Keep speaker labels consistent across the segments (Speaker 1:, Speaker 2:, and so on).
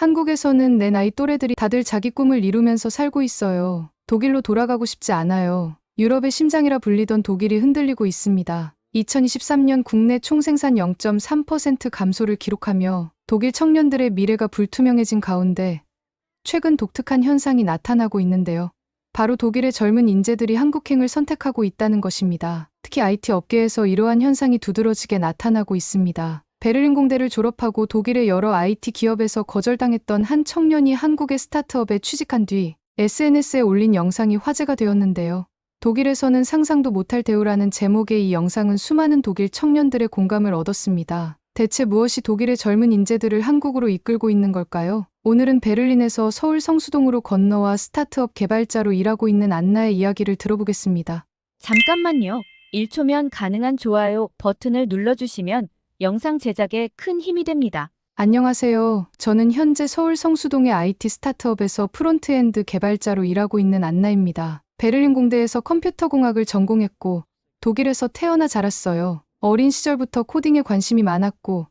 Speaker 1: 한국에서는 내 나이 또래들이 다들 자기 꿈을 이루면서 살고 있어요. 독일로 돌아가고 싶지 않아요. 유럽의 심장이라 불리던 독일이 흔들리고 있습니다. 2023년 국내 총생산 0.3% 감소를 기록하며 독일 청년들의 미래가 불투명해진 가운데 최근 독특한 현상이 나타나고 있는데요. 바로 독일의 젊은 인재들이 한국행을 선택하고 있다는 것입니다. 특히 IT 업계에서 이러한 현상이 두드러지게 나타나고 있습니다. 베를린 공대를 졸업하고 독일의 여러 IT 기업에서 거절당했던 한 청년이 한국의 스타트업에 취직한 뒤 SNS에 올린 영상이 화제가 되었는데요. 독일에서는 상상도 못할 대우라는 제목의 이 영상은 수많은 독일 청년들의 공감을 얻었습니다. 대체 무엇이 독일의 젊은 인재들을 한국으로 이끌고 있는 걸까요? 오늘은 베를린에서 서울 성수동으로 건너와 스타트업 개발자로 일하고 있는 안나의 이야기를 들어보겠습니다.
Speaker 2: 잠깐만요. 1초면 가능한 좋아요 버튼을 눌러주시면 영상 제작에 큰 힘이 됩니다.
Speaker 1: 안녕하세요. 저는 현재 서울 성수동의 IT 스타트업에서 프론트엔드 개발자로 일하고 있는 안나입니다. 베를린 공대에서 컴퓨터공학을 전공했고 독일에서 태어나 자랐어요. 어린 시절부터 코딩에 관심이 많았고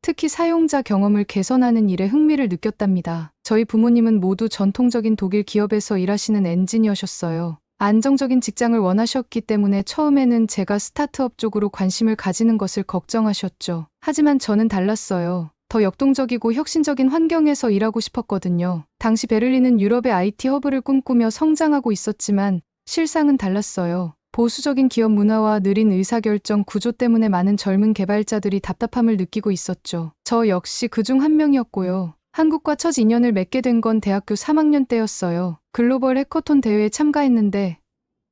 Speaker 1: 특히 사용자 경험을 개선하는 일에 흥미를 느꼈답니다. 저희 부모님은 모두 전통적인 독일 기업에서 일하시는 엔지니어셨어요. 안정적인 직장을 원하셨기 때문에 처음에는 제가 스타트업 쪽으로 관심을 가지는 것을 걱정하셨죠. 하지만 저는 달랐어요. 더 역동적이고 혁신적인 환경에서 일하고 싶었거든요. 당시 베를린은 유럽의 IT 허브를 꿈꾸며 성장하고 있었지만 실상은 달랐어요. 보수적인 기업 문화와 느린 의사결정 구조 때문에 많은 젊은 개발자들이 답답함을 느끼고 있었죠. 저 역시 그중 한 명이었고요. 한국과 첫 인연을 맺게 된 건 대학교 3학년 때였어요. 글로벌 해커톤 대회에 참가했는데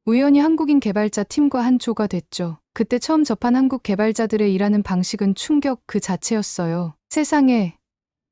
Speaker 1: 우연히 한국인 개발자 팀과 한 조가 됐죠. 그때 처음 접한 한국 개발자들의 일하는 방식은 충격 그 자체였어요. 세상에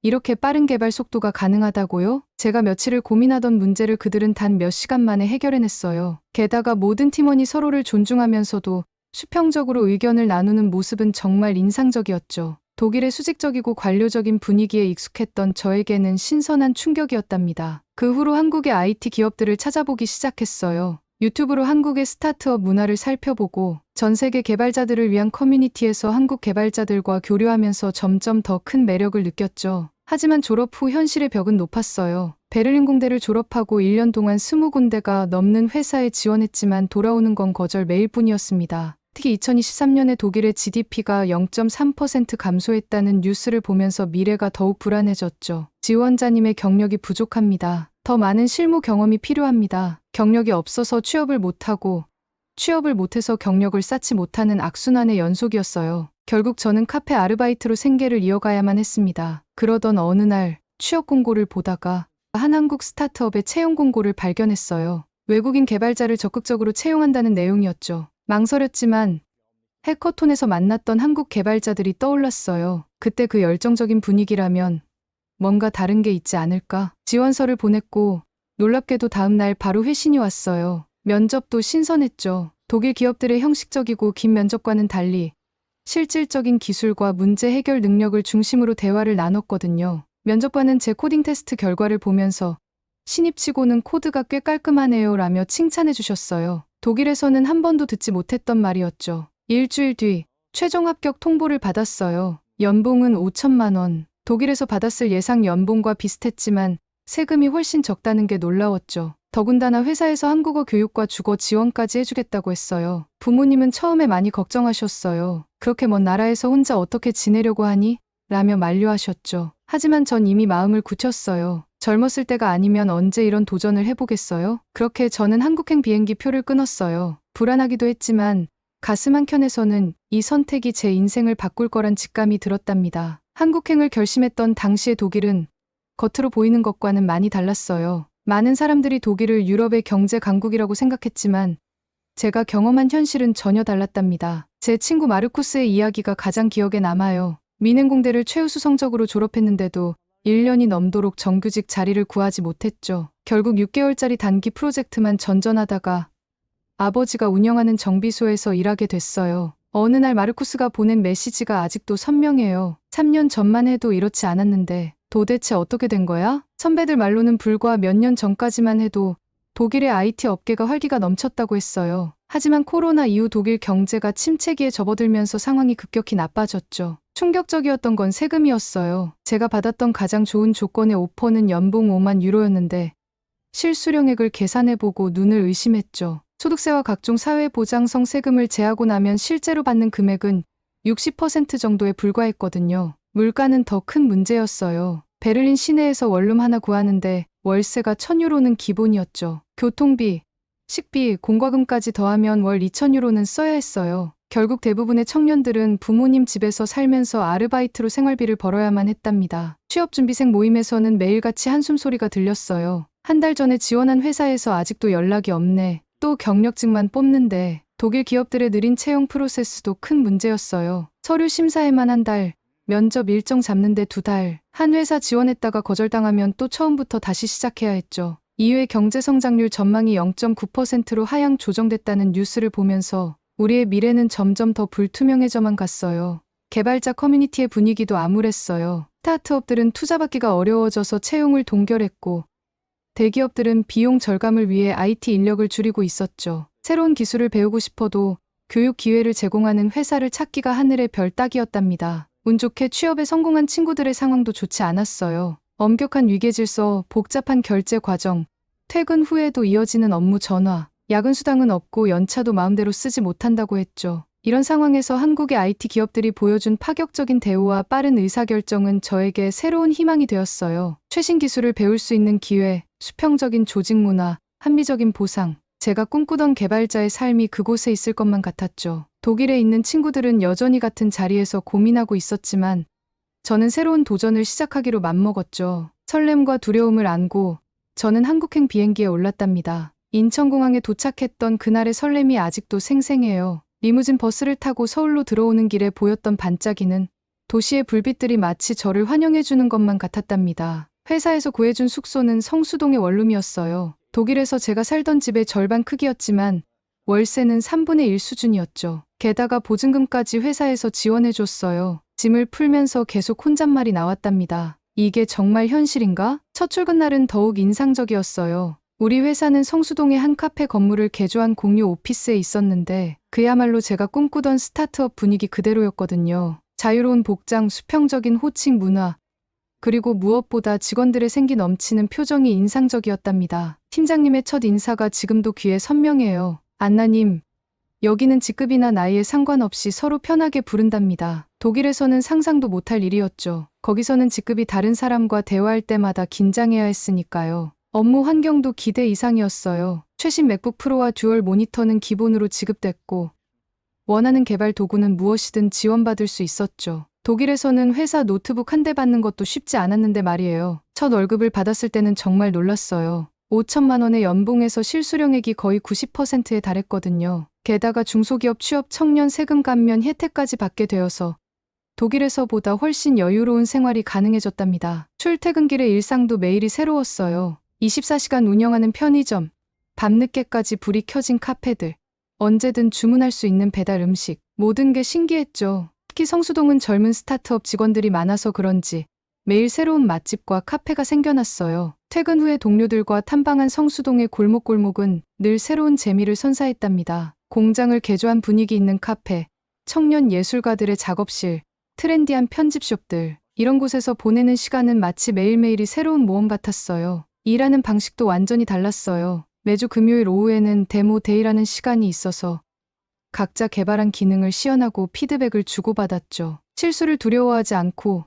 Speaker 1: 이렇게 빠른 개발 속도가 가능하다고요? 제가 며칠을 고민하던 문제를 그들은 단 몇 시간 만에 해결해냈어요. 게다가 모든 팀원이 서로를 존중하면서도 수평적으로 의견을 나누는 모습은 정말 인상적이었죠. 독일의 수직적이고 관료적인 분위기에 익숙했던 저에게는 신선한 충격이었답니다. 그 후로 한국의 IT 기업들을 찾아보기 시작했어요. 유튜브로 한국의 스타트업 문화를 살펴보고 전 세계 개발자들을 위한 커뮤니티에서 한국 개발자들과 교류하면서 점점 더 큰 매력을 느꼈죠. 하지만 졸업 후 현실의 벽은 높았어요. 베를린 공대를 졸업하고 1년 동안 20군데가 넘는 회사에 지원했지만 돌아오는 건 거절 메일뿐이었습니다. 특히 2023년에 독일의 GDP가 0.3% 감소했다는 뉴스를 보면서 미래가 더욱 불안해졌죠. 지원자님의 경력이 부족합니다. 더 많은 실무 경험이 필요합니다. 경력이 없어서 취업을 못하고 취업을 못해서 경력을 쌓지 못하는 악순환의 연속이었어요. 결국 저는 카페 아르바이트로 생계를 이어가야만 했습니다. 그러던 어느 날 취업 공고를 보다가 한 한국 스타트업의 채용 공고를 발견했어요. 외국인 개발자를 적극적으로 채용한다는 내용이었죠. 망설였지만 해커톤에서 만났던 한국 개발자들이 떠올랐어요. 그때 그 열정적인 분위기라면 뭔가 다른 게 있지 않을까? 지원서를 보냈고 놀랍게도 다음 날 바로 회신이 왔어요. 면접도 신선했죠. 독일 기업들의 형식적이고 긴 면접과는 달리 실질적인 기술과 문제 해결 능력을 중심으로 대화를 나눴거든요. 면접관은 제 코딩 테스트 결과를 보면서 신입치고는 코드가 꽤 깔끔하네요 라며 칭찬해 주셨어요. 독일에서는 한 번도 듣지 못했던 말이었죠. 일주일 뒤 최종 합격 통보를 받았어요. 연봉은 5천만 원. 독일에서 받았을 예상 연봉과 비슷했지만 세금이 훨씬 적다는 게 놀라웠죠. 더군다나 회사에서 한국어 교육과 주거 지원까지 해주겠다고 했어요. 부모님은 처음에 많이 걱정하셨어요. 그렇게 먼 나라에서 혼자 어떻게 지내려고 하니? 라며 만류하셨죠. 하지만 전 이미 마음을 굳혔어요. 젊었을 때가 아니면 언제 이런 도전을 해보겠어요? 그렇게 저는 한국행 비행기 표를 끊었어요. 불안하기도 했지만 가슴 한켠에서는 이 선택이 제 인생을 바꿀 거란 직감이 들었답니다. 한국행을 결심했던 당시의 독일은 겉으로 보이는 것과는 많이 달랐어요. 많은 사람들이 독일을 유럽의 경제 강국이라고 생각했지만 제가 경험한 현실은 전혀 달랐답니다. 제 친구 마르쿠스의 이야기가 가장 기억에 남아요. 민행공대를 최우수 성적으로 졸업했는데도 1년이 넘도록 정규직 자리를 구하지 못했죠. 결국 6개월짜리 단기 프로젝트만 전전하다가 아버지가 운영하는 정비소에서 일하게 됐어요. 어느 날 마르쿠스가 보낸 메시지가 아직도 선명해요. 3년 전만 해도 이렇지 않았는데 도대체 어떻게 된 거야? 선배들 말로는 불과 몇 년 전까지만 해도 독일의 IT 업계가 활기가 넘쳤다고 했어요. 하지만 코로나 이후 독일 경제가 침체기에 접어들면서 상황이 급격히 나빠졌죠. 충격적이었던 건 세금이었어요. 제가 받았던 가장 좋은 조건의 오퍼는 연봉 5만 유로였는데 실수령액을 계산해보고 눈을 의심했죠. 소득세와 각종 사회보장성 세금을 제하고 나면 실제로 받는 금액은 60% 정도에 불과했거든요. 물가는 더 큰 문제였어요. 베를린 시내에서 원룸 하나 구하는데 월세가 1,000유로는 기본이었죠. 교통비, 식비, 공과금까지 더하면 월 2,000유로는 써야 했어요. 결국 대부분의 청년들은 부모님 집에서 살면서 아르바이트로 생활비를 벌어야만 했답니다. 취업준비생 모임에서는 매일같이 한숨소리가 들렸어요. 한 달 전에 지원한 회사에서 아직도 연락이 없네. 또 경력직만 뽑는데 독일 기업들의 느린 채용 프로세스도 큰 문제였어요. 서류 심사에만 한 달, 면접 일정 잡는데 2달. 한 회사 지원했다가 거절당하면 또 처음부터 다시 시작해야 했죠. 이후에 경제성장률 전망이 0.9%로 하향 조정됐다는 뉴스를 보면서 우리의 미래는 점점 더 불투명해져만 갔어요. 개발자 커뮤니티의 분위기도 암울했어요. 스타트업들은 투자받기가 어려워져서 채용을 동결했고 대기업들은 비용 절감을 위해 IT 인력을 줄이고 있었죠. 새로운 기술을 배우고 싶어도 교육 기회를 제공하는 회사를 찾기가 하늘의 별 따기였답니다. 운 좋게 취업에 성공한 친구들의 상황도 좋지 않았어요. 엄격한 위계질서, 복잡한 결제 과정, 퇴근 후에도 이어지는 업무 전화, 야근 수당은 없고 연차도 마음대로 쓰지 못한다고 했죠. 이런 상황에서 한국의 IT 기업들이 보여준 파격적인 대우와 빠른 의사결정은 저에게 새로운 희망이 되었어요. 최신 기술을 배울 수 있는 기회, 수평적인 조직 문화, 합리적인 보상. 제가 꿈꾸던 개발자의 삶이 그곳에 있을 것만 같았죠. 독일에 있는 친구들은 여전히 같은 자리에서 고민하고 있었지만 저는 새로운 도전을 시작하기로 맘먹었죠. 설렘과 두려움을 안고 저는 한국행 비행기에 올랐답니다. 인천공항에 도착했던 그날의 설렘이 아직도 생생해요. 리무진 버스를 타고 서울로 들어오는 길에 보였던 반짝이는 도시의 불빛들이 마치 저를 환영해주는 것만 같았답니다. 회사에서 구해준 숙소는 성수동의 원룸이었어요. 독일에서 제가 살던 집의 절반 크기였지만 월세는 3분의 1 수준이었죠. 게다가 보증금까지 회사에서 지원해줬어요. 짐을 풀면서 계속 혼잣말이 나왔답니다. 이게 정말 현실인가? 첫 출근 날은 더욱 인상적이었어요. 우리 회사는 성수동의 한 카페 건물을 개조한 공유 오피스에 있었는데 그야말로 제가 꿈꾸던 스타트업 분위기 그대로였거든요. 자유로운 복장, 수평적인 호칭 문화, 그리고 무엇보다 직원들의 생기 넘치는 표정이 인상적이었답니다. 팀장님의 첫 인사가 지금도 귀에 선명해요. 안나님, 여기는 직급이나 나이에 상관없이 서로 편하게 부른답니다. 독일에서는 상상도 못할 일이었죠. 거기서는 직급이 다른 사람과 대화할 때마다 긴장해야 했으니까요. 업무 환경도 기대 이상이었어요. 최신 맥북 프로와 듀얼 모니터는 기본으로 지급됐고 원하는 개발 도구는 무엇이든 지원받을 수 있었죠. 독일에서는 회사 노트북 한 대 받는 것도 쉽지 않았는데 말이에요. 첫 월급을 받았을 때는 정말 놀랐어요. 5천만 원의 연봉에서 실수령액이 거의 90%에 달했거든요. 게다가 중소기업 취업 청년 세금 감면 혜택까지 받게 되어서 독일에서보다 훨씬 여유로운 생활이 가능해졌답니다. 출퇴근길의 일상도 매일이 새로웠어요. 24시간 운영하는 편의점, 밤늦게까지 불이 켜진 카페들, 언제든 주문할 수 있는 배달 음식, 모든 게 신기했죠. 특히 성수동은 젊은 스타트업 직원들이 많아서 그런지 매일 새로운 맛집과 카페가 생겨났어요. 퇴근 후에 동료들과 탐방한 성수동의 골목골목은 늘 새로운 재미를 선사했답니다. 공장을 개조한 분위기 있는 카페, 청년 예술가들의 작업실, 트렌디한 편집숍들, 이런 곳에서 보내는 시간은 마치 매일매일이 새로운 모험 같았어요. 일하는 방식도 완전히 달랐어요. 매주 금요일 오후에는 데모 데이라는 시간이 있어서 각자 개발한 기능을 시연하고 피드백을 주고받았죠. 실수를 두려워하지 않고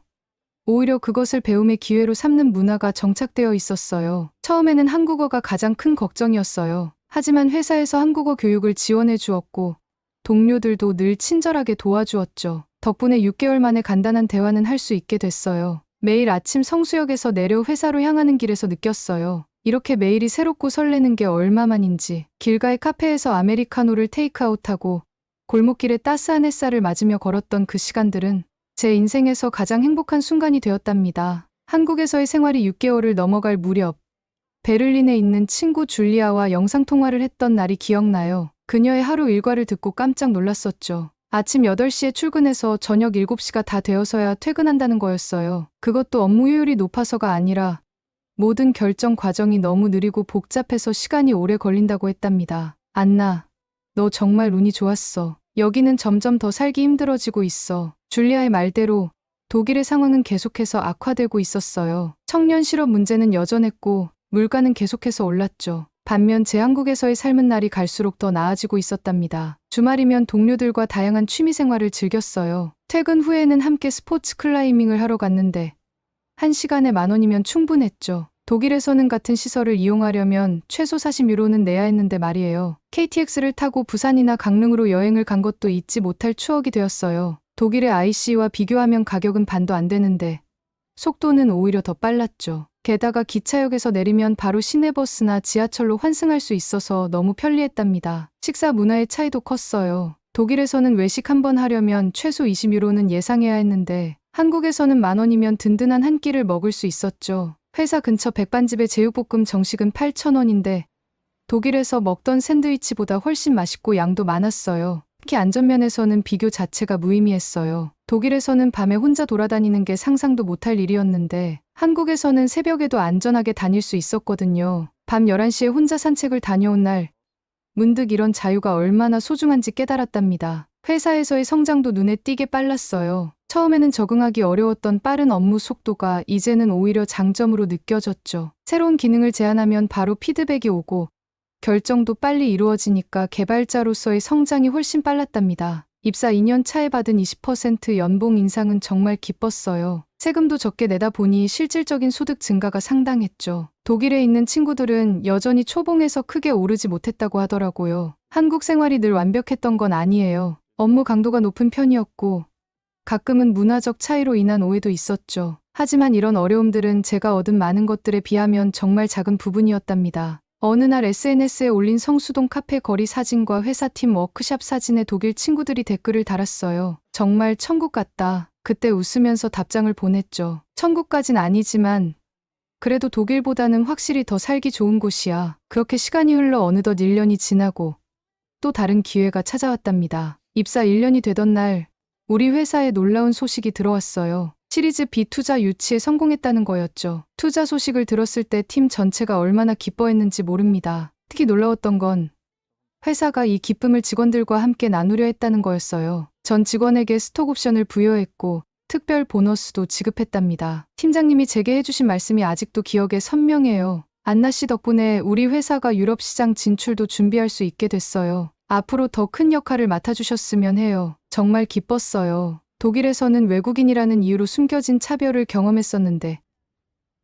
Speaker 1: 오히려 그것을 배움의 기회로 삼는 문화가 정착되어 있었어요. 처음에는 한국어가 가장 큰 걱정이었어요. 하지만 회사에서 한국어 교육을 지원해 주었고 동료들도 늘 친절하게 도와주었죠. 덕분에 6개월 만에 간단한 대화는 할 수 있게 됐어요. 매일 아침 성수역에서 내려 회사로 향하는 길에서 느꼈어요. 이렇게 매일이 새롭고 설레는 게 얼마만인지. 길가의 카페에서 아메리카노를 테이크아웃하고 골목길에 따스한 햇살을 맞으며 걸었던 그 시간들은 제 인생에서 가장 행복한 순간이 되었답니다. 한국에서의 생활이 6개월을 넘어갈 무렵 베를린에 있는 친구 줄리아와 영상통화를 했던 날이 기억나요. 그녀의 하루 일과를 듣고 깜짝 놀랐었죠. 아침 8시에 출근해서 저녁 7시가 다 되어서야 퇴근한다는 거였어요. 그것도 업무 효율이 높아서가 아니라 모든 결정 과정이 너무 느리고 복잡해서 시간이 오래 걸린다고 했답니다. 안나, 너 정말 운이 좋았어. 여기는 점점 더 살기 힘들어지고 있어. 줄리아의 말대로 독일의 상황은 계속해서 악화되고 있었어요. 청년 실업 문제는 여전했고 물가는 계속해서 올랐죠. 반면 제 한국에서의 삶은 날이 갈수록 더 나아지고 있었답니다. 주말이면 동료들과 다양한 취미 생활을 즐겼어요. 퇴근 후에는 함께 스포츠 클라이밍을 하러 갔는데 1시간에 10,000원이면 충분했죠. 독일에서는 같은 시설을 이용하려면 최소 40유로는 내야 했는데 말이에요. KTX를 타고 부산이나 강릉으로 여행을 간 것도 잊지 못할 추억이 되었어요. 독일의 IC와 비교하면 가격은 반도 안 되는데 속도는 오히려 더 빨랐죠. 게다가 기차역에서 내리면 바로 시내버스나 지하철로 환승할 수 있어서 너무 편리했답니다. 식사 문화의 차이도 컸어요. 독일에서는 외식 한번 하려면 최소 20유로는 예상해야 했는데 한국에서는 10,000원이면 든든한 한 끼를 먹을 수 있었죠. 회사 근처 백반집의 제육볶음 정식은 8,000원인데 독일에서 먹던 샌드위치보다 훨씬 맛있고 양도 많았어요. 특히 안전면에서는 비교 자체가 무의미했어요. 독일에서는 밤에 혼자 돌아다니는 게 상상도 못할 일이었는데 한국에서는 새벽에도 안전하게 다닐 수 있었거든요. 밤 11시에 혼자 산책을 다녀온 날 문득 이런 자유가 얼마나 소중한지 깨달았답니다. 회사에서의 성장도 눈에 띄게 빨랐어요. 처음에는 적응하기 어려웠던 빠른 업무 속도가 이제는 오히려 장점으로 느껴졌죠. 새로운 기능을 제안하면 바로 피드백이 오고 결정도 빨리 이루어지니까 개발자로서의 성장이 훨씬 빨랐답니다. 입사 2년 차에 받은 20% 연봉 인상은 정말 기뻤어요. 세금도 적게 내다 보니 실질적인 소득 증가가 상당했죠. 독일에 있는 친구들은 여전히 초봉에서 크게 오르지 못했다고 하더라고요. 한국 생활이 늘 완벽했던 건 아니에요. 업무 강도가 높은 편이었고 가끔은 문화적 차이로 인한 오해도 있었죠. 하지만 이런 어려움들은 제가 얻은 많은 것들에 비하면 정말 작은 부분이었답니다. 어느 날 SNS에 올린 성수동 카페 거리 사진과 회사팀 워크샵 사진에 독일 친구들이 댓글을 달았어요. 정말 천국 같다. 그때 웃으면서 답장을 보냈죠. 천국까진 아니지만 그래도 독일보다는 확실히 더 살기 좋은 곳이야. 그렇게 시간이 흘러 어느덧 1년이 지나고 또 다른 기회가 찾아왔답니다. 입사 1년이 되던 날 우리 회사에 놀라운 소식이 들어왔어요. 시리즈 B 투자 유치에 성공했다는 거였죠. 투자 소식을 들었을 때 팀 전체가 얼마나 기뻐했는지 모릅니다. 특히 놀라웠던 건 회사가 이 기쁨을 직원들과 함께 나누려 했다는 거였어요. 전 직원에게 스톡 옵션을 부여했고 특별 보너스도 지급했답니다. 팀장님이 제게 해주신 말씀이 아직도 기억에 선명해요. 안나 씨 덕분에 우리 회사가 유럽 시장 진출도 준비할 수 있게 됐어요. 앞으로 더 큰 역할을 맡아주셨으면 해요. 정말 기뻤어요. 독일에서는 외국인이라는 이유로 숨겨진 차별을 경험했었는데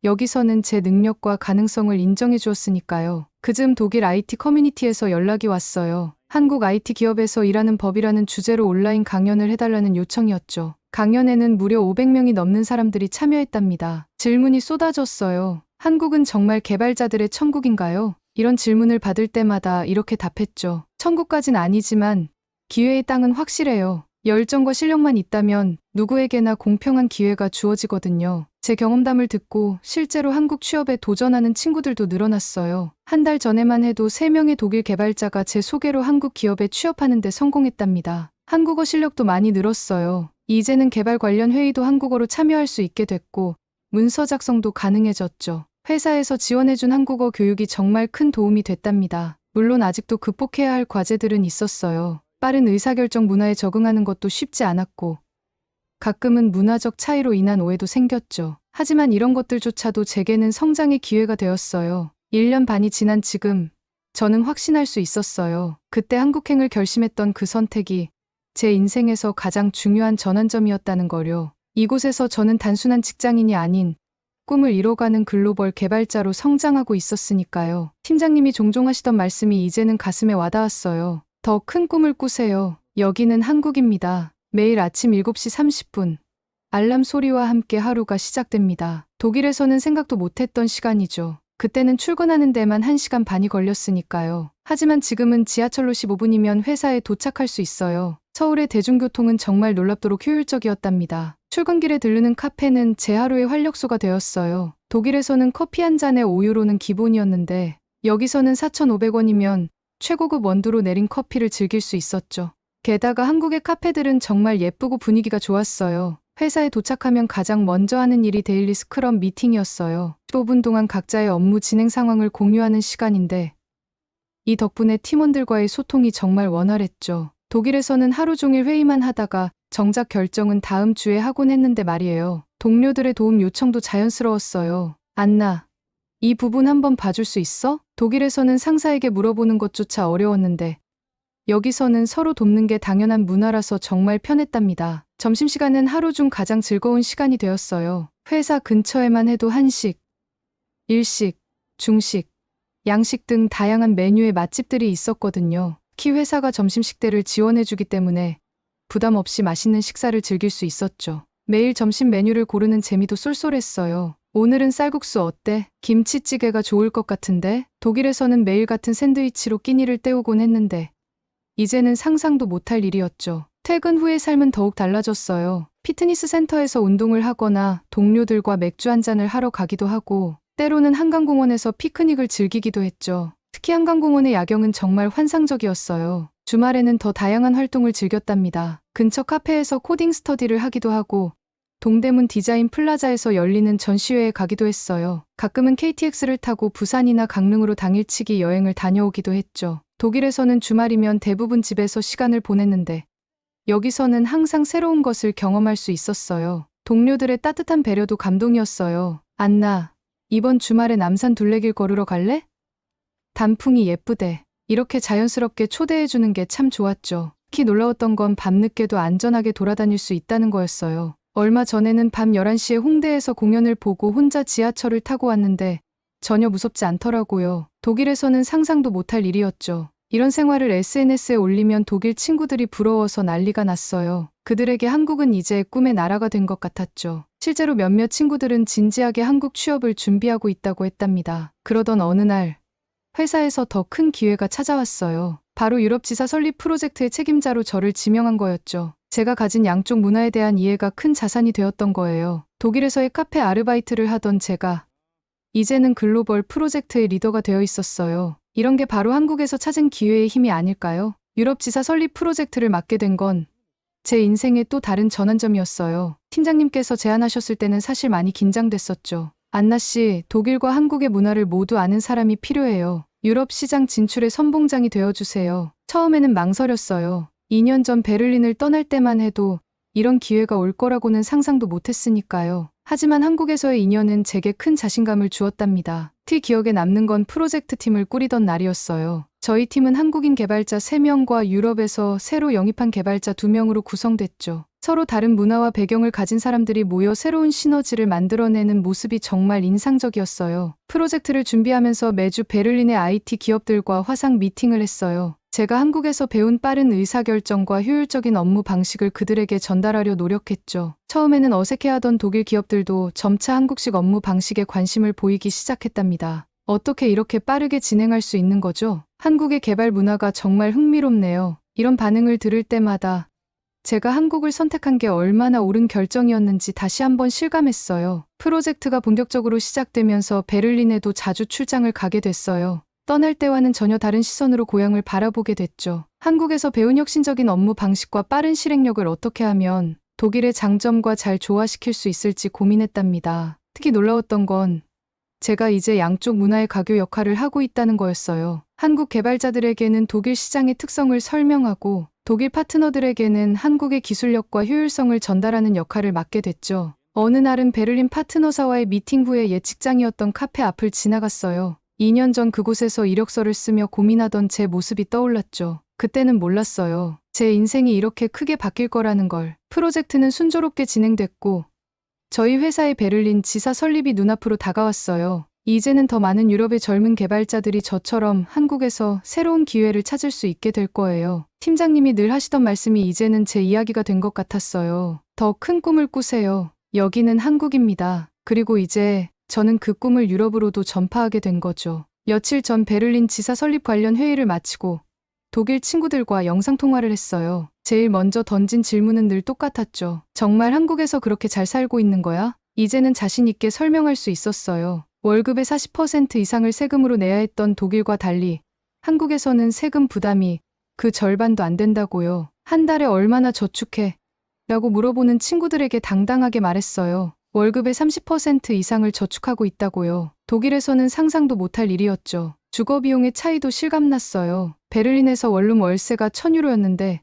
Speaker 1: 여기서는 제 능력과 가능성을 인정해 주었으니까요. 그즈음 독일 IT 커뮤니티에서 연락이 왔어요. 한국 IT 기업에서 일하는 법이라는 주제로 온라인 강연을 해달라는 요청이었죠. 강연에는 무려 500명이 넘는 사람들이 참여했답니다. 질문이 쏟아졌어요. 한국은 정말 개발자들의 천국인가요? 이런 질문을 받을 때마다 이렇게 답했죠. 천국까진 아니지만 기회의 땅은 확실해요. 열정과 실력만 있다면 누구에게나 공평한 기회가 주어지거든요. 제 경험담을 듣고 실제로 한국 취업에 도전하는 친구들도 늘어났어요. 한 달 전에만 해도 3명의 독일 개발자가 제 소개로 한국 기업에 취업하는 데 성공했답니다. 한국어 실력도 많이 늘었어요. 이제는 개발 관련 회의도 한국어로 참여할 수 있게 됐고 문서 작성도 가능해졌죠. 회사에서 지원해준 한국어 교육이 정말 큰 도움이 됐답니다. 물론 아직도 극복해야 할 과제들은 있었어요. 빠른 의사결정 문화에 적응하는 것도 쉽지 않았고 가끔은 문화적 차이로 인한 오해도 생겼죠. 하지만 이런 것들조차도 제게는 성장의 기회가 되었어요. 1년 반이 지난 지금 저는 확신할 수 있었어요. 그때 한국행을 결심했던 그 선택이 제 인생에서 가장 중요한 전환점이었다는 거요. 이곳에서 저는 단순한 직장인이 아닌 꿈을 이뤄가는 글로벌 개발자로 성장하고 있었으니까요. 팀장님이 종종 하시던 말씀이 이제는 가슴에 와닿았어요. 더 큰 꿈을 꾸세요. 여기는 한국입니다. 매일 아침 7시 30분 알람 소리와 함께 하루가 시작됩니다. 독일에서는 생각도 못했던 시간이죠. 그때는 출근하는 데만 1시간 반이 걸렸으니까요. 하지만 지금은 지하철로 15분이면 회사에 도착할 수 있어요. 서울의 대중교통은 정말 놀랍도록 효율적이었답니다. 출근길에 들르는 카페는 제 하루의 활력소가 되었어요. 독일에서는 커피 한 잔에 5유로는 기본이었는데 여기서는 4,500원이면 최고급 원두로 내린 커피를 즐길 수 있었죠. 게다가 한국의 카페들은 정말 예쁘고 분위기가 좋았어요. 회사에 도착하면 가장 먼저 하는 일이 데일리 스크럼 미팅이었어요. 15분 동안 각자의 업무 진행 상황을 공유하는 시간인데 이 덕분에 팀원들과의 소통이 정말 원활했죠. 독일에서는 하루 종일 회의만 하다가 정작 결정은 다음 주에 하곤 했는데 말이에요. 동료들의 도움 요청도 자연스러웠어요. 안나, 이 부분 한번 봐줄 수 있어? 독일에서는 상사에게 물어보는 것조차 어려웠는데 여기서는 서로 돕는 게 당연한 문화라서 정말 편했답니다. 점심시간은 하루 중 가장 즐거운 시간이 되었어요. 회사 근처에만 해도 한식, 일식, 중식, 양식 등 다양한 메뉴의 맛집들이 있었거든요. 특히 회사가 점심식대를 지원해주기 때문에 부담 없이 맛있는 식사를 즐길 수 있었죠. 매일 점심 메뉴를 고르는 재미도 쏠쏠했어요. 오늘은 쌀국수 어때? 김치찌개가 좋을 것 같은데? 독일에서는 매일 같은 샌드위치로 끼니를 때우곤 했는데 이제는 상상도 못할 일이었죠. 퇴근 후의 삶은 더욱 달라졌어요. 피트니스 센터에서 운동을 하거나 동료들과 맥주 한잔을 하러 가기도 하고 때로는 한강공원에서 피크닉을 즐기기도 했죠. 특히 한강공원의 야경은 정말 환상적이었어요. 주말에는 더 다양한 활동을 즐겼답니다. 근처 카페에서 코딩 스터디를 하기도 하고 동대문 디자인 플라자에서 열리는 전시회에 가기도 했어요. 가끔은 KTX를 타고 부산이나 강릉으로 당일치기 여행을 다녀오기도 했죠. 독일에서는 주말이면 대부분 집에서 시간을 보냈는데 여기서는 항상 새로운 것을 경험할 수 있었어요. 동료들의 따뜻한 배려도 감동이었어요. 안나, 이번 주말에 남산 둘레길 걸으러 갈래? 단풍이 예쁘대. 이렇게 자연스럽게 초대해주는 게 참 좋았죠. 특히 놀라웠던 건 밤늦게도 안전하게 돌아다닐 수 있다는 거였어요. 얼마 전에는 밤 11시에 홍대에서 공연을 보고 혼자 지하철을 타고 왔는데 전혀 무섭지 않더라고요. 독일에서는 상상도 못할 일이었죠. 이런 생활을 SNS에 올리면 독일 친구들이 부러워서 난리가 났어요. 그들에게 한국은 이제 꿈의 나라가 된 것 같았죠. 실제로 몇몇 친구들은 진지하게 한국 취업을 준비하고 있다고 했답니다. 그러던 어느 날 회사에서 더 큰 기회가 찾아왔어요. 바로 유럽 지사 설립 프로젝트의 책임자로 저를 지명한 거였죠. 제가 가진 양쪽 문화에 대한 이해가 큰 자산이 되었던 거예요. 독일에서의 카페 아르바이트를 하던 제가 이제는 글로벌 프로젝트의 리더가 되어 있었어요. 이런 게 바로 한국에서 찾은 기회의 힘이 아닐까요? 유럽 지사 설립 프로젝트를 맡게 된 건 제 인생의 또 다른 전환점이었어요. 팀장님께서 제안하셨을 때는 사실 많이 긴장됐었죠. 안나 씨, 독일과 한국의 문화를 모두 아는 사람이 필요해요. 유럽 시장 진출의 선봉장이 되어주세요. 처음에는 망설였어요. 2년 전 베를린을 떠날 때만 해도 이런 기회가 올 거라고는 상상도 못했으니까요. 하지만 한국에서의 인연은 제게 큰 자신감을 주었답니다. 기억에 남는 건 프로젝트 팀을 꾸리던 날이었어요. 저희 팀은 한국인 개발자 3명과 유럽에서 새로 영입한 개발자 2명으로 구성됐죠. 서로 다른 문화와 배경을 가진 사람들이 모여 새로운 시너지를 만들어내는 모습이 정말 인상적이었어요. 프로젝트를 준비하면서 매주 베를린의 IT 기업들과 화상 미팅을 했어요. 제가 한국에서 배운 빠른 의사결정과 효율적인 업무 방식을 그들에게 전달하려 노력했죠. 처음에는 어색해하던 독일 기업들도 점차 한국식 업무 방식에 관심을 보이기 시작했답니다. 어떻게 이렇게 빠르게 진행할 수 있는 거죠? 한국의 개발 문화가 정말 흥미롭네요. 이런 반응을 들을 때마다 제가 한국을 선택한 게 얼마나 옳은 결정이었는지 다시 한번 실감했어요. 프로젝트가 본격적으로 시작되면서 베를린에도 자주 출장을 가게 됐어요. 떠날 때와는 전혀 다른 시선으로 고향을 바라보게 됐죠. 한국에서 배운 혁신적인 업무 방식과 빠른 실행력을 어떻게 하면 독일의 장점과 잘 조화시킬 수 있을지 고민했답니다. 특히 놀라웠던 건 제가 이제 양쪽 문화의 가교 역할을 하고 있다는 거였어요. 한국 개발자들에게는 독일 시장의 특성을 설명하고 독일 파트너들에게는 한국의 기술력과 효율성을 전달하는 역할을 맡게 됐죠. 어느 날은 베를린 파트너사와의 미팅 후에 옛 직장이었던 카페 앞을 지나갔어요. 2년 전 그곳에서 이력서를 쓰며 고민하던 제 모습이 떠올랐죠. 그때는 몰랐어요. 제 인생이 이렇게 크게 바뀔 거라는 걸. 프로젝트는 순조롭게 진행됐고 저희 회사의 베를린 지사 설립이 눈앞으로 다가왔어요. 이제는 더 많은 유럽의 젊은 개발자들이 저처럼 한국에서 새로운 기회를 찾을 수 있게 될 거예요. 팀장님이 늘 하시던 말씀이 이제는 제 이야기가 된 것 같았어요. 더 큰 꿈을 꾸세요. 여기는 한국입니다. 그리고 이제 저는 그 꿈을 유럽으로도 전파하게 된 거죠. 며칠 전 베를린 지사 설립 관련 회의를 마치고 독일 친구들과 영상통화를 했어요. 제일 먼저 던진 질문은 늘 똑같았죠. 정말 한국에서 그렇게 잘 살고 있는 거야? 이제는 자신 있게 설명할 수 있었어요. 월급의 40% 이상을 세금으로 내야 했던 독일과 달리 한국에서는 세금 부담이 그 절반도 안 된다고요. 한 달에 얼마나 저축해? 라고 물어보는 친구들에게 당당하게 말했어요. 월급의 30% 이상을 저축하고 있다고요. 독일에서는 상상도 못할 일이었죠. 주거 비용의 차이도 실감났어요. 베를린에서 원룸 월세가 1,000유로였는데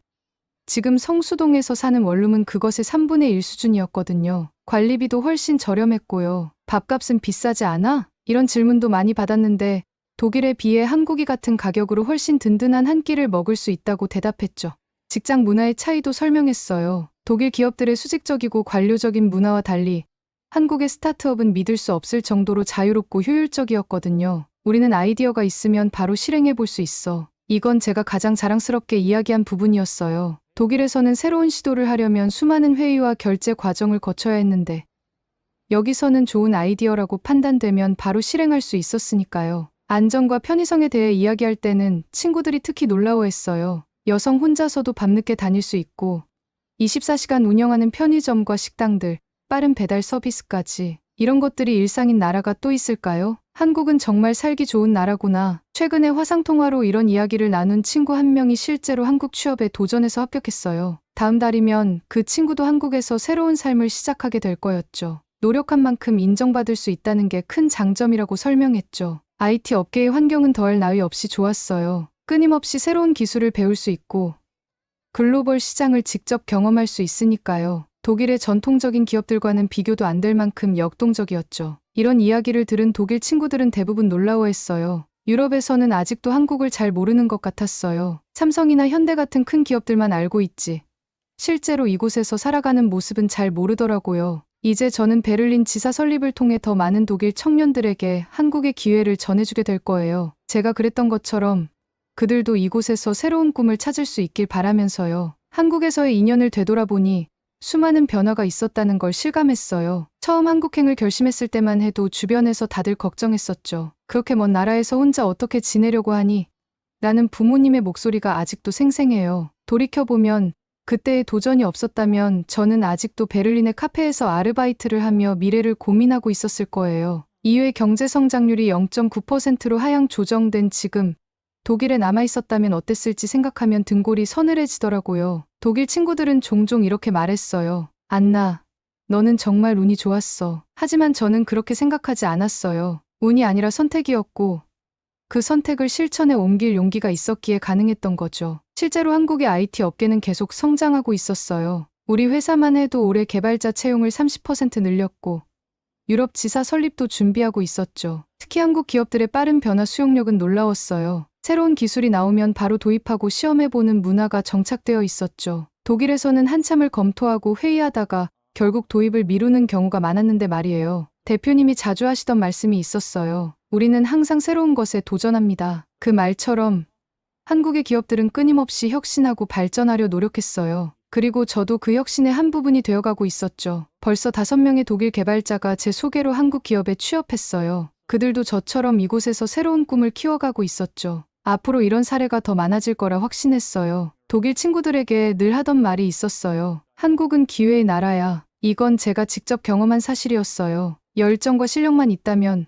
Speaker 1: 지금 성수동에서 사는 원룸은 그것의 3분의 1 수준이었거든요. 관리비도 훨씬 저렴했고요. 밥값은 비싸지 않아? 이런 질문도 많이 받았는데 독일에 비해 한국이 같은 가격으로 훨씬 든든한 한 끼를 먹을 수 있다고 대답했죠. 직장 문화의 차이도 설명했어요. 독일 기업들의 수직적이고 관료적인 문화와 달리 한국의 스타트업은 믿을 수 없을 정도로 자유롭고 효율적이었거든요. 우리는 아이디어가 있으면 바로 실행해 볼 수 있어. 이건 제가 가장 자랑스럽게 이야기한 부분이었어요. 독일에서는 새로운 시도를 하려면 수많은 회의와 결제 과정을 거쳐야 했는데 여기서는 좋은 아이디어라고 판단되면 바로 실행할 수 있었으니까요. 안전과 편의성에 대해 이야기할 때는 친구들이 특히 놀라워했어요. 여성 혼자서도 밤늦게 다닐 수 있고 24시간 운영하는 편의점과 식당들, 빠른 배달 서비스까지 이런 것들이 일상인 나라가 또 있을까요? 한국은 정말 살기 좋은 나라구나. 최근에 화상통화로 이런 이야기를 나눈 친구 한 명이 실제로 한국 취업에 도전해서 합격했어요. 다음 달이면 그 친구도 한국에서 새로운 삶을 시작하게 될 거였죠. 노력한 만큼 인정받을 수 있다는 게 큰 장점이라고 설명했죠. IT 업계의 환경은 더할 나위 없이 좋았어요. 끊임없이 새로운 기술을 배울 수 있고 글로벌 시장을 직접 경험할 수 있으니까요. 독일의 전통적인 기업들과는 비교도 안 될 만큼 역동적이었죠. 이런 이야기를 들은 독일 친구들은 대부분 놀라워했어요. 유럽에서는 아직도 한국을 잘 모르는 것 같았어요. 삼성이나 현대 같은 큰 기업들만 알고 있지. 실제로 이곳에서 살아가는 모습은 잘 모르더라고요. 이제 저는 베를린 지사 설립을 통해 더 많은 독일 청년들에게 한국의 기회를 전해주게 될 거예요. 제가 그랬던 것처럼 그들도 이곳에서 새로운 꿈을 찾을 수 있길 바라면서요. 한국에서의 2년을 되돌아보니 수많은 변화가 있었다는 걸 실감했어요. 처음 한국행을 결심했을 때만 해도 주변에서 다들 걱정했었죠. 그렇게 먼 나라에서 혼자 어떻게 지내려고 하니? 라는 부모님의 목소리가 아직도 생생해요. 돌이켜보면 그때의 도전이 없었다면 저는 아직도 베를린의 카페에서 아르바이트를 하며 미래를 고민하고 있었을 거예요. 이후에 경제 성장률이 0.9%로 하향 조정된 지금 독일에 남아있었다면 어땠을지 생각하면 등골이 서늘해지더라고요. 독일 친구들은 종종 이렇게 말했어요. 안나, 너는 정말 운이 좋았어. 하지만 저는 그렇게 생각하지 않았어요. 운이 아니라 선택이었고 그 선택을 실천에 옮길 용기가 있었기에 가능했던 거죠. 실제로 한국의 IT 업계는 계속 성장하고 있었어요. 우리 회사만 해도 올해 개발자 채용을 30% 늘렸고 유럽 지사 설립도 준비하고 있었죠. 특히 한국 기업들의 빠른 변화 수용력은 놀라웠어요. 새로운 기술이 나오면 바로 도입하고 시험해보는 문화가 정착되어 있었죠. 독일에서는 한참을 검토하고 회의하다가 결국 도입을 미루는 경우가 많았는데 말이에요. 대표님이 자주 하시던 말씀이 있었어요. 우리는 항상 새로운 것에 도전합니다. 그 말처럼 한국의 기업들은 끊임없이 혁신하고 발전하려 노력했어요. 그리고 저도 그 혁신의 한 부분이 되어가고 있었죠. 벌써 5명의 독일 개발자가 제 소개로 한국 기업에 취업했어요. 그들도 저처럼 이곳에서 새로운 꿈을 키워가고 있었죠. 앞으로 이런 사례가 더 많아질 거라 확신했어요. 독일 친구들에게 늘 하던 말이 있었어요. 한국은 기회의 나라야. 이건 제가 직접 경험한 사실이었어요. 열정과 실력만 있다면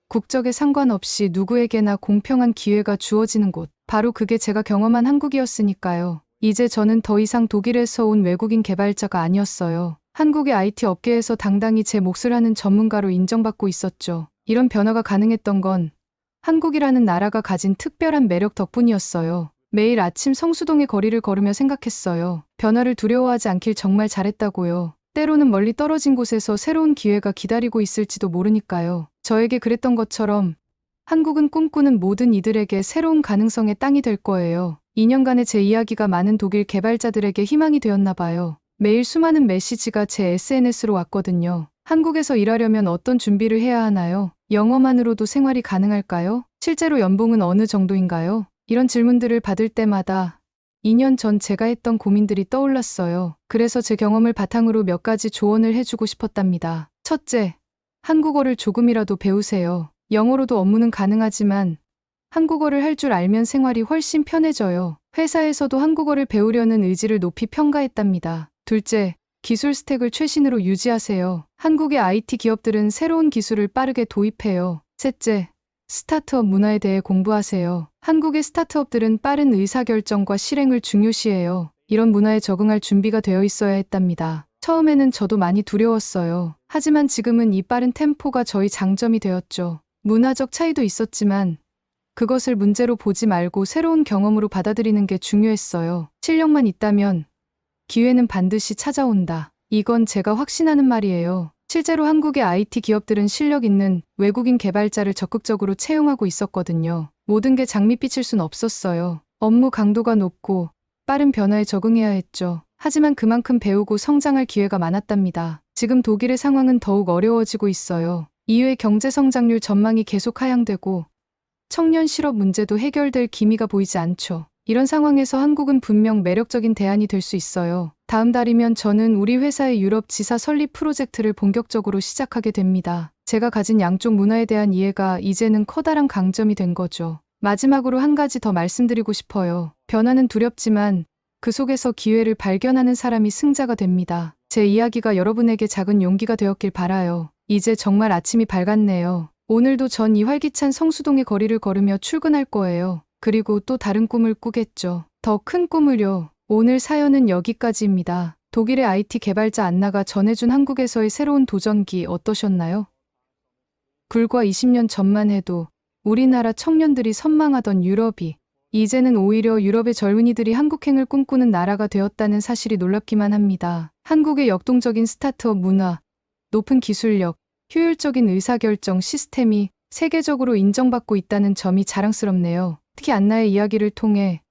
Speaker 1: 국적에 상관없이 누구에게나 공평한 기회가 주어지는 곳. 바로 그게 제가 경험한 한국이었으니까요. 이제 저는 더 이상 독일에서 온 외국인 개발자가 아니었어요. 한국의 IT 업계에서 당당히 제 몫을 하는 전문가로 인정받고 있었죠. 이런 변화가 가능했던 건 한국이라는 나라가 가진 특별한 매력 덕분이었어요. 매일 아침 성수동의 거리를 걸으며 생각했어요. 변화를 두려워하지 않길 정말 잘했다고요. 때로는 멀리 떨어진 곳에서 새로운 기회가 기다리고 있을지도 모르니까요. 저에게 그랬던 것처럼 한국은 꿈꾸는 모든 이들에게 새로운 가능성의 땅이 될 거예요. 2년간의 제 이야기가 많은 독일 개발자들에게 희망이 되었나 봐요. 매일 수많은 메시지가 제 SNS로 왔거든요. 한국에서 일하려면 어떤 준비를 해야 하나요? 영어만으로도 생활이 가능할까요? 실제로 연봉은 어느 정도인가요? 이런 질문들을 받을 때마다 2년 전 제가 했던 고민들이 떠올랐어요. 그래서 제 경험을 바탕으로 몇 가지 조언을 해주고 싶었답니다. 첫째, 한국어를 조금이라도 배우세요. 영어로도 업무는 가능하지만 한국어를 할 줄 알면 생활이 훨씬 편해져요. 회사에서도 한국어를 배우려는 의지를 높이 평가했답니다. 둘째, 기술 스택을 최신으로 유지하세요. 한국의 IT 기업들은 새로운 기술을 빠르게 도입해요. 셋째, 스타트업 문화에 대해 공부하세요. 한국의 스타트업들은 빠른 의사결정과 실행을 중요시해요. 이런 문화에 적응할 준비가 되어 있어야 했답니다. 처음에는 저도 많이 두려웠어요. 하지만 지금은 이 빠른 템포가 저희 장점이 되었죠. 문화적 차이도 있었지만 그것을 문제로 보지 말고 새로운 경험으로 받아들이는 게 중요했어요. 실력만 있다면 기회는 반드시 찾아온다. 이건 제가 확신하는 말이에요. 실제로 한국의 IT 기업들은 실력 있는 외국인 개발자를 적극적으로 채용하고 있었거든요. 모든 게 장밋빛일 순 없었어요. 업무 강도가 높고 빠른 변화에 적응해야 했죠. 하지만 그만큼 배우고 성장할 기회가 많았답니다. 지금 독일의 상황은 더욱 어려워지고 있어요. EU의 경제 성장률 전망이 계속 하향되고 청년 실업 문제도 해결될 기미가 보이지 않죠. 이런 상황에서 한국은 분명 매력적인 대안이 될 수 있어요. 다음 달이면 저는 우리 회사의 유럽 지사 설립 프로젝트를 본격적으로 시작하게 됩니다. 제가 가진 양쪽 문화에 대한 이해가 이제는 커다란 강점이 된 거죠. 마지막으로 한 가지 더 말씀드리고 싶어요. 변화는 두렵지만 그 속에서 기회를 발견하는 사람이 승자가 됩니다. 제 이야기가 여러분에게 작은 용기가 되었길 바라요. 이제 정말 아침이 밝았네요. 오늘도 전 이 활기찬 성수동의 거리를 걸으며 출근할 거예요. 그리고 또 다른 꿈을 꾸겠죠. 더 큰 꿈을요. 오늘 사연은 여기까지입니다. 독일의 IT 개발자 안나가 전해준 한국에서의 새로운 도전기 어떠셨나요? 불과 20년 전만 해도 우리나라 청년들이 선망하던 유럽이 이제는 오히려 유럽의 젊은이들이 한국행을 꿈꾸는 나라가 되었다는 사실이 놀랍기만 합니다. 한국의 역동적인 스타트업 문화, 높은 기술력, 효율적인 의사결정 시스템이 세계적으로 인정받고 있다는 점이 자랑스럽네요. 특히 안나의 이야기를 통해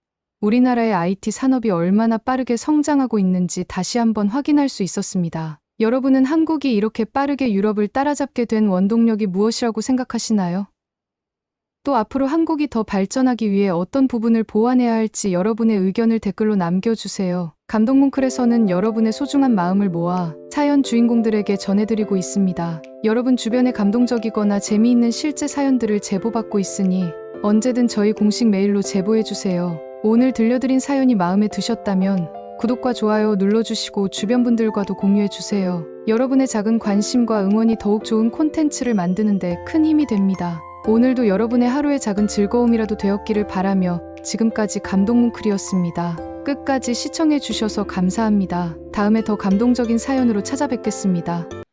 Speaker 1: 우리나라의 IT 산업이 얼마나 빠르게 성장하고 있는지 다시 한번 확인할 수 있었습니다. 여러분은 한국이 이렇게 빠르게 유럽을 따라잡게 된 원동력이 무엇이라고 생각하시나요? 또 앞으로 한국이 더 발전하기 위해 어떤 부분을 보완해야 할지 여러분의 의견을 댓글로 남겨주세요. 감동뭉클에서는 여러분의 소중한 마음을 모아 사연 주인공들에게 전해드리고 있습니다. 여러분 주변에 감동적이거나 재미있는 실제 사연들을 제보받고 있으니 언제든 저희 공식 메일로 제보해주세요. 오늘 들려드린 사연이 마음에 드셨다면 구독과 좋아요 눌러주시고 주변 분들과도 공유해주세요. 여러분의 작은 관심과 응원이 더욱 좋은 콘텐츠를 만드는 데 큰 힘이 됩니다. 오늘도 여러분의 하루의 작은 즐거움이라도 되었기를 바라며 지금까지 감동뭉클이었습니다. 끝까지 시청해주셔서 감사합니다. 다음에 더 감동적인 사연으로 찾아뵙겠습니다.